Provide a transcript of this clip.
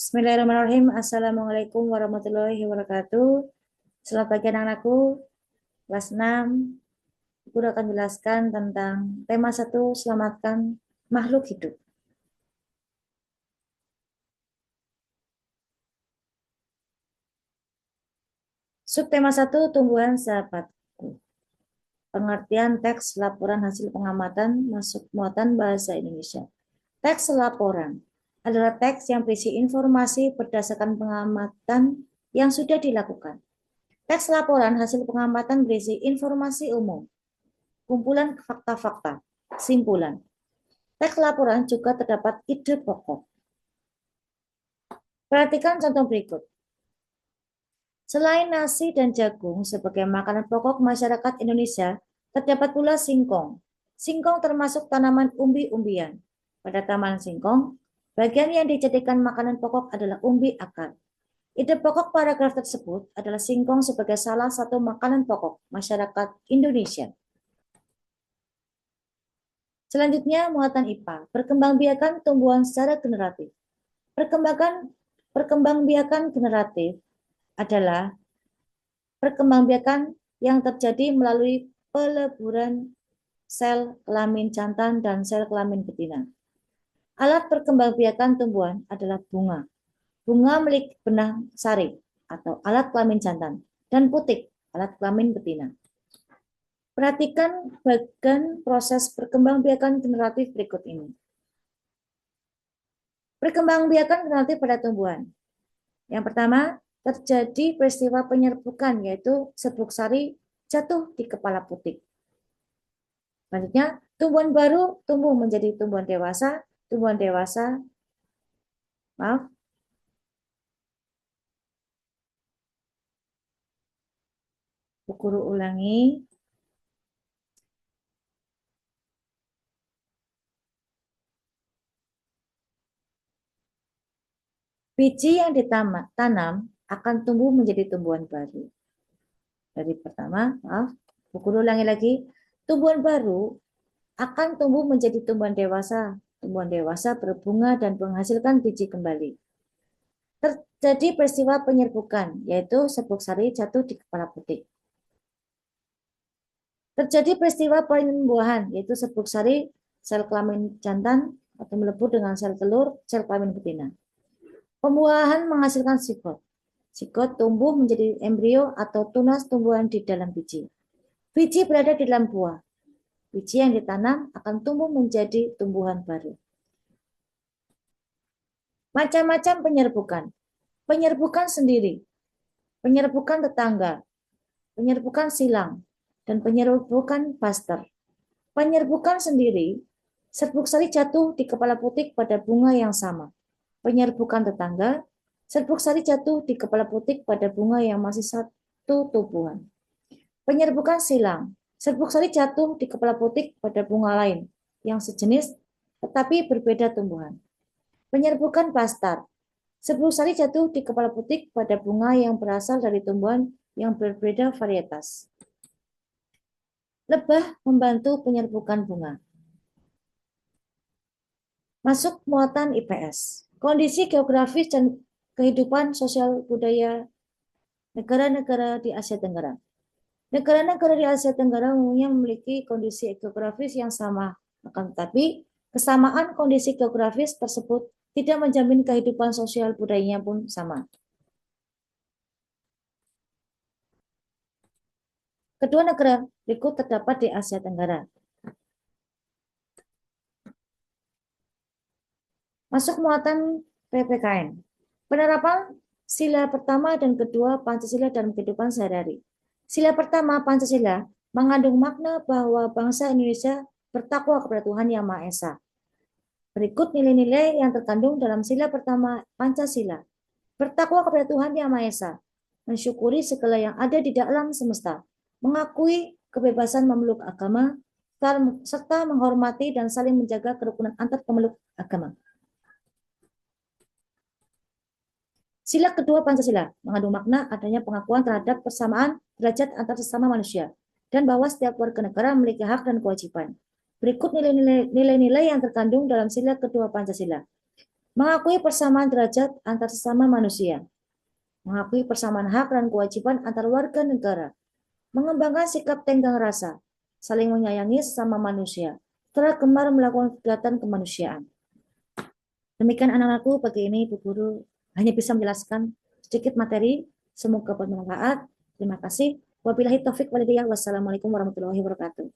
Bismillahirrahmanirrahim. Assalamualaikum warahmatullahi wabarakatuh. Selamat pagi anak-anakku. Kelas 6. Ibu akan jelaskan tentang tema 1, selamatkan makhluk hidup. Subtema 1, tumbuhan sahabatku. Pengertian teks laporan hasil pengamatan masuk muatan bahasa Indonesia. Teks laporan adalah teks yang berisi informasi berdasarkan pengamatan yang sudah dilakukan. Teks laporan hasil pengamatan berisi informasi umum, kumpulan fakta-fakta, simpulan. Teks laporan juga terdapat ide pokok. Perhatikan contoh berikut. Selain nasi dan jagung sebagai makanan pokok masyarakat Indonesia, terdapat pula singkong. Singkong termasuk tanaman umbi-umbian. Pada tanaman singkong, bagian yang dijadikan makanan pokok adalah umbi akar. Ide pokok paragraf tersebut adalah singkong sebagai salah satu makanan pokok masyarakat Indonesia. Selanjutnya, muatan IPA, perkembangbiakan tumbuhan secara generatif. Perkembangbiakan generatif adalah perkembangbiakan yang terjadi melalui peleburan sel kelamin jantan dan sel kelamin betina. Alat perkembangbiakan tumbuhan adalah bunga. Bunga memiliki benang sari atau alat kelamin jantan dan putik, alat kelamin betina. Perhatikan bagian proses perkembangbiakan generatif berikut ini. Perkembangbiakan generatif pada tumbuhan. Yang pertama, terjadi peristiwa penyerbukan, yaitu serbuk sari jatuh di kepala putik. Selanjutnya, tumbuhan baru tumbuh menjadi tumbuhan dewasa. Bu Guru ulangi. Biji yang ditanam akan tumbuh menjadi tumbuhan baru. Dari pertama, Bu Guru ulangi lagi. Tumbuhan baru akan tumbuh menjadi tumbuhan dewasa. Tumbuhan dewasa berbunga dan menghasilkan biji kembali. Terjadi peristiwa penyerbukan, yaitu serbuk sari jatuh di kepala putik. Terjadi peristiwa penumbuhan, yaitu serbuk sari sel kelamin jantan atau melebur dengan sel telur sel kelamin betina. Pembuahan menghasilkan zigot. Zigot tumbuh menjadi embrio atau tunas tumbuhan di dalam biji. Biji berada di dalam buah. Biji yang ditanam akan tumbuh menjadi tumbuhan baru. Macam-macam penyerbukan. Penyerbukan sendiri, penyerbukan tetangga, penyerbukan silang, dan penyerbukan baster. Penyerbukan sendiri, serbuk sari jatuh di kepala putik pada bunga yang sama. Penyerbukan tetangga, serbuk sari jatuh di kepala putik pada bunga yang masih satu tumbuhan. Penyerbukan silang, serbuk sari jatuh di kepala putik pada bunga lain yang sejenis tetapi berbeda tumbuhan. Penyerbukan bastar, serbuk sari jatuh di kepala putik pada bunga yang berasal dari tumbuhan yang berbeda varietas. Lebah membantu penyerbukan bunga. Masuk muatan IPS. Kondisi geografis dan kehidupan sosial budaya negara-negara di Asia Tenggara. Negara-negara di Asia Tenggara umumnya memiliki kondisi geografis yang sama, akan tetapi kesamaan kondisi geografis tersebut tidak menjamin kehidupan sosial budayanya pun sama. Kedua negara berikut terdapat di Asia Tenggara. Masuk muatan PPKN. Penerapan sila pertama dan kedua Pancasila dalam kehidupan sehari-hari. Sila pertama Pancasila mengandung makna bahwa bangsa Indonesia bertakwa kepada Tuhan Yang Maha Esa. Berikut nilai-nilai yang terkandung dalam sila pertama Pancasila. Bertakwa kepada Tuhan Yang Maha Esa, mensyukuri segala yang ada di dalam semesta, mengakui kebebasan memeluk agama, serta menghormati dan saling menjaga kerukunan antar pemeluk agama. Sila kedua Pancasila mengandung makna adanya pengakuan terhadap persamaan derajat antar sesama manusia dan bahwa setiap warga negara memiliki hak dan kewajiban. Berikut nilai-nilai yang terkandung dalam sila kedua Pancasila. Mengakui persamaan derajat antar sesama manusia. Mengakui persamaan hak dan kewajiban antar warga negara. Mengembangkan sikap tenggang rasa. Saling menyayangi sesama manusia. Setelah gemar melakukan kegiatan kemanusiaan. Demikian anak-anakku, pagi ini Ibu Guru hanya bisa menjelaskan sedikit materi. Semoga bermanfaat. Terima kasih. Wabillahi taufik walhidayah. Wassalamualaikum warahmatullahi wabarakatuh.